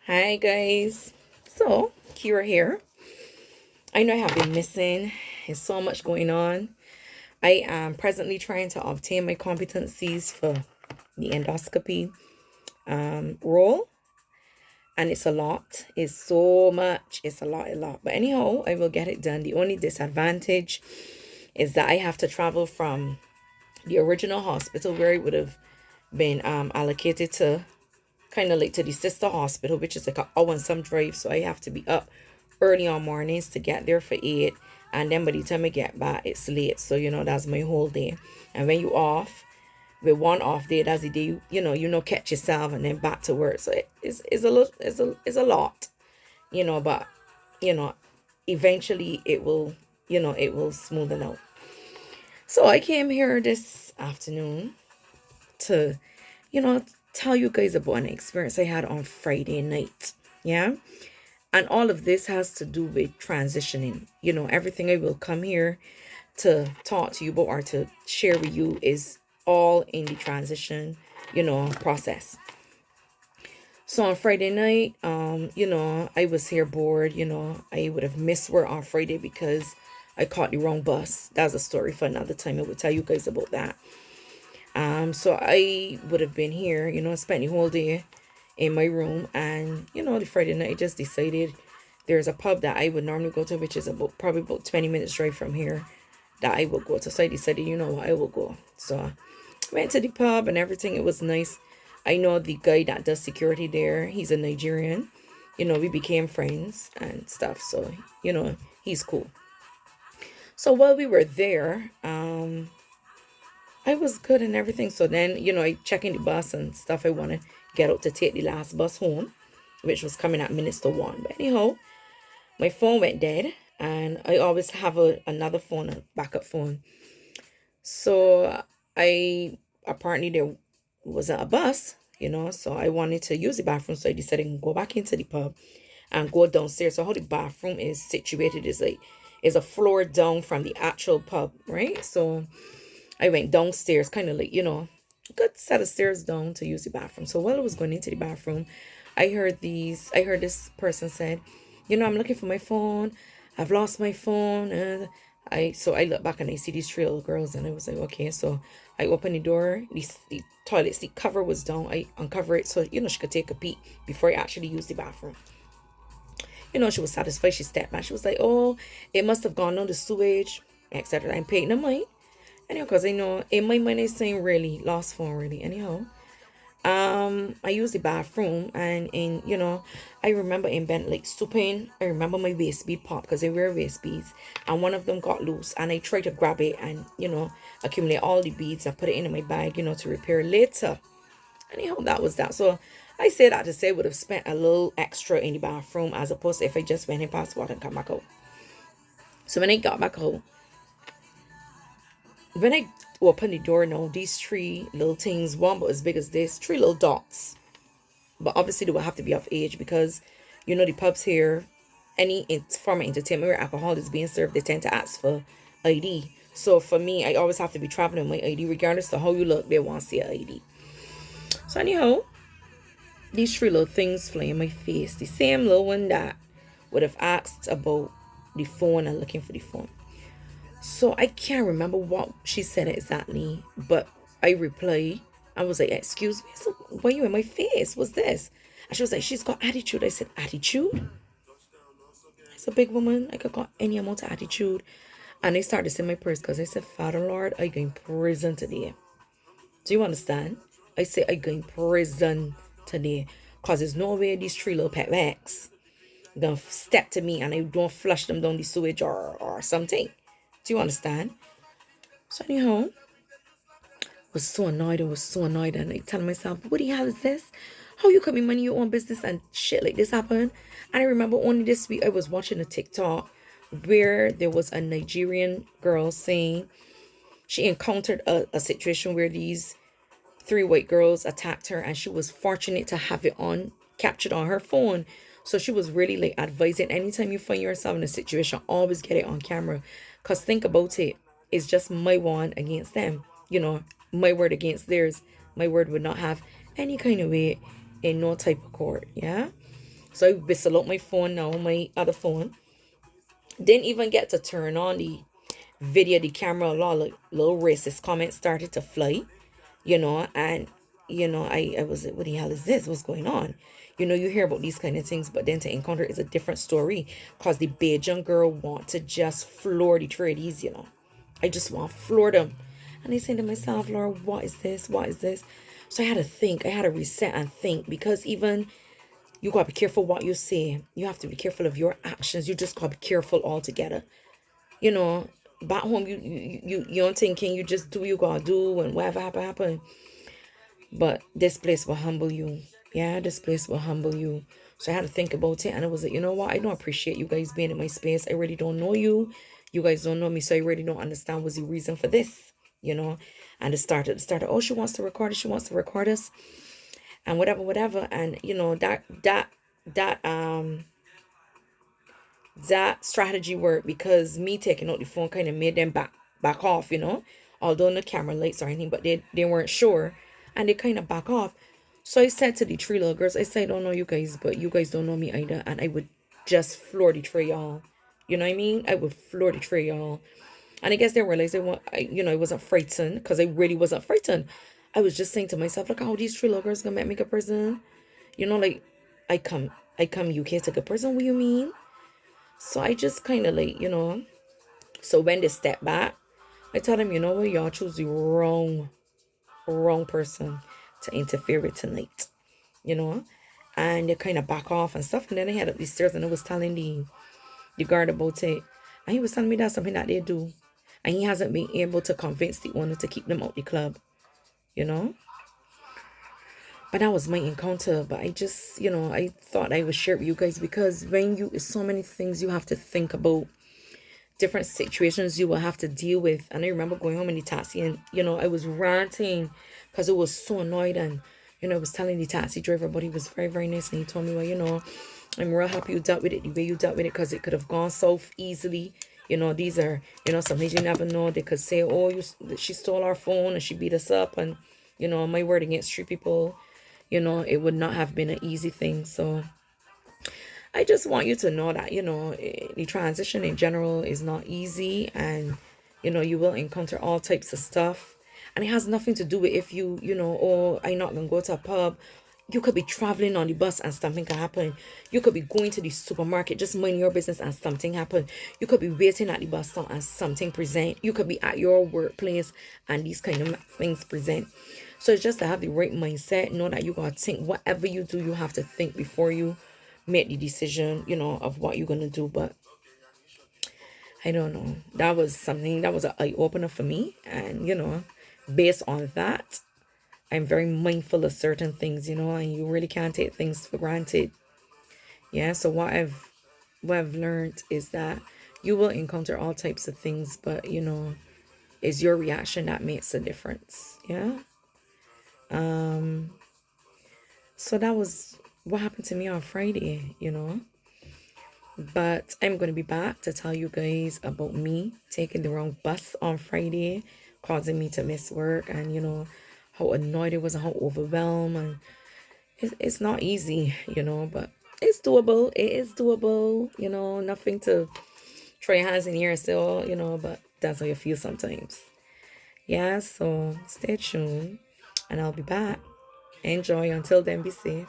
Hi guys. So, Kira here. I know I have been missing. There's so much going on. I am presently trying to obtain my competencies for the endoscopy role, and it's a lot. It's so much. It's a lot. But anyhow, I will get it done. The only disadvantage is that I have to travel from the original hospital where it would have been allocated to, kind of like to the sister hospital, which is like an hour and some drive. So I have to be up early on mornings to get there for 8. And then by the time I get back, it's late. So, that's my whole day. And when you off, with one off day, that's the day catch yourself and then back to work. So it's a lot, it's a lot, but, you know, eventually it will smoothen out. So I came here this afternoon to, you know, tell you guys about an experience I had on Friday night. Yeah. And all of this has to do with transitioning. Everything I will come here to talk to you about or to share with you is all in the transition, process. So on Friday night, I was here bored. I would have missed work on Friday because I caught the wrong bus. That's a story for another time. I will tell you guys about that. So I would have been here, spent the whole day in my room, and the Friday night I just decided there's a pub that I would normally go to, which is probably about 20 minutes drive from here, that I will go to. So I decided, I will go. So I went to the pub and everything. It was nice. I know the guy that does security there. He's a Nigerian. We became friends and stuff. So, he's cool. So while we were there, I was good and everything. So then, I check in the bus and stuff. I want to get out to take the last bus home, which was coming at minutes to 1. But anyhow, my phone went dead, and I always have another phone, a backup phone. So I apparently there wasn't a bus, so I wanted to use the bathroom. So I decided to go back into the pub and go downstairs. So how the bathroom is situated is a floor down from the actual pub, right? So I went downstairs, kind of like, a good set of stairs down to use the bathroom. So while I was going into the bathroom, I heard this person said, I'm looking for my phone. I've lost my phone. And I look back and I see these three little girls, and I was like, okay. So I opened the door. The toilet seat cover was down. I uncover it so, she could take a peek before I actually use the bathroom. She was satisfied. She stepped back. She was like, oh, it must have gone on the sewage, etc. I'm paying the money. Anyhow, because I know in my mind, it's saying really, lost phone, really. Anyhow, I used the bathroom, and I remember in bed like stooping. I remember my waist bead pop because I wear waist beads, and one of them got loose, and I tried to grab it and accumulate all the beads and put it in my bag, to repair later. Anyhow, that was that. So I say that to say I would have spent a little extra in the bathroom as opposed to if I just went in past water and come back out. So when I got back out, when I opened the door now, these three little things, one but as big as this, three little dots. But obviously they will have to be of age because, the pubs here, any form of entertainment where alcohol is being served, they tend to ask for ID. So for me, I always have to be traveling with my ID. Regardless of how you look, they want to see an ID. So anyhow, these three little things fly in my face. The same little one that would have asked about the phone and looking for the phone. So I can't remember what she said exactly, but I replied. I was like, excuse me, so why you in my face? What's this? And she was like, she's got attitude. I said, attitude? It's a big woman. I could got any amount of attitude. And I started to say my prayers because I said, Father Lord, I go in prison today. Do you understand? I say I go in prison today. Because there's no way these three little pet bags gonna step to me and I don't flush them down the sewage or something. Do you understand? So anyhow, was so annoyed. I was so annoyed, and I tell myself, what the hell is this? How you come in money your own business and shit like this happen? And I remember only this week I was watching a TikTok where there was a Nigerian girl saying she encountered a situation where these three white girls attacked her, and she was fortunate to have it on captured on her phone. So she was really like advising, anytime you find yourself in a situation, always get it on camera. Because think about it, it's just my one against them. My word against theirs. My word would not have any kind of weight in no type of court. Yeah. So I whistle out my phone now, my other phone. Didn't even get to turn on the video, the camera. A lot of little racist comments started to fly, and I was like, what the hell is this? What's going on? You hear about these kind of things, but then to encounter is a different story, because the Bajan girl want to just floor the tradies. I just want to floor them. And I say to myself, Laura, what is this? What is this? So I had to think. I had to reset and think, because even you gotta be careful what you say. You have to be careful of your actions. You just gotta be careful altogether. You know, back home, you don't thinking, you just do what you gotta do, and whatever happen. But this place will humble you. Yeah, this place will humble you. So I had to think about it, and I was like, you know what? I don't appreciate you guys being in my space. I really don't know you. You guys don't know me, so I really don't understand what's the reason for this. And it started. Oh, she wants to record us. She wants to record us, and whatever. And that strategy worked, because me taking out the phone kind of made them back off. Although no camera lights or anything, but they weren't sure, and they kind of back off. So I said to the three little girls, I said, I don't know you guys, but you guys don't know me either, and I would just floor the tray, y'all. You know what I mean? I would floor the tray, y'all. And I guess they realized I wasn't frightened, because I really wasn't frightened. I was just saying to myself, look how these three little girls gonna make me a person. Like, I come UK to get person. What you mean? So I just kind of so when they step back, I tell them, you know what, y'all choose the wrong person to interfere with tonight, you know, and they kind of back off and stuff. And then I head up these stairs, and I was telling the guard about it, and he was telling me that's something that they do, and he hasn't been able to convince the owner to keep them out the club, you know. But that was my encounter. But I just, I thought I would share it with you guys, because when you, so many things you have to think about, different situations you will have to deal with. And I remember going home in the taxi, and I was ranting because I was so annoyed. And I was telling the taxi driver, but he was very, very nice, and he told me, well, I'm real happy you dealt with it the way you dealt with it, because it could have gone south easily. These are, some things you never know. They could say, oh, she stole our phone and she beat us up, and my word against three people, it would not have been an easy thing. So I just want you to know that, the transition in general is not easy, and, you will encounter all types of stuff. And it has nothing to do with if oh, I'm not going to go to a pub. You could be traveling on the bus and something can happen. You could be going to the supermarket, just minding your business, and something happen. You could be waiting at the bus stop and something present. You could be at your workplace and these kind of things present. So it's just to have the right mindset. Know that you got to think, whatever you do, you have to think before you make the decision, of what you're going to do. But I don't know. That was something that was an eye-opener for me. And, based on that, I'm very mindful of certain things, and you really can't take things for granted. Yeah, so what I've learned is that you will encounter all types of things, but it's your reaction that makes a difference. Yeah. So that was what happened to me on Friday, But I'm going to be back to tell you guys about me taking the wrong bus on Friday, causing me to miss work, and how annoyed I was and how overwhelmed. And it's not easy, but it's doable. It is doable, nothing to throw your hands in the air and say, oh, but that's how you feel sometimes. Yeah, so stay tuned, and I'll be back. Enjoy. Until then, be safe.